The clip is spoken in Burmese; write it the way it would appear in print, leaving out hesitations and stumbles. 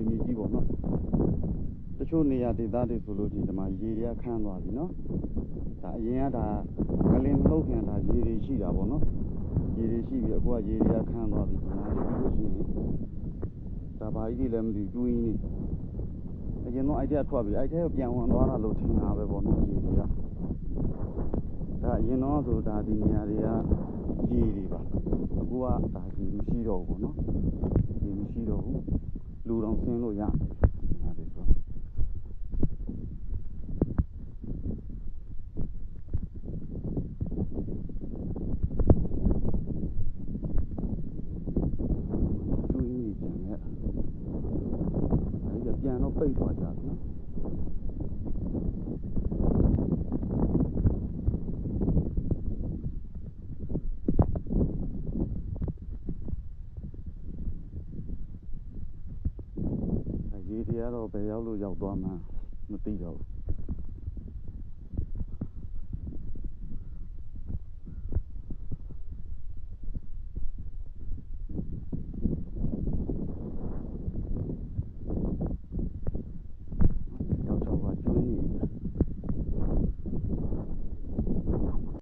မြစ်ကြီးပေါ့နော်တချို့နေရာဒေသတွေဆိုလို့ဒီမှာရေတွေကခန်းသွားပြီနော်ဒါအရင်ကဒါငလင်မဟုတ်ခင်ဒါရေတွေရှိတာပေါ့နော်ရေတွေရှိပြီးအခုကရေတွေကခန်းသွားပြီဒီမှာပြီးလို့ရှိရင်ဒါဘာကြီးတွေလည်းမသိတူးရင်းနေအရင်တော့အဲ့ထဲထွက်ပြီးအဲ့ထဲပြန်ဝင်သွားတာလို့ထင်တာပဲပေါ့နော်ရေတွေကဒါအရင်တော့ဆိုတာဒီနေရာတွေကရေတွေပါအခုကဒါရေမရှိတော့ဘူးပေါ့နော်ရေမရှိတော့ဘူးလူတော်ဆင်းလို့ရတယ်နေရာတွေဆိုပြန်တော့ပိတ်သွားကြတယ်နော်ရေတွေကတော့ဘယ်ရောက်လို့ရောက်သွားမှမသိတော့ဘူး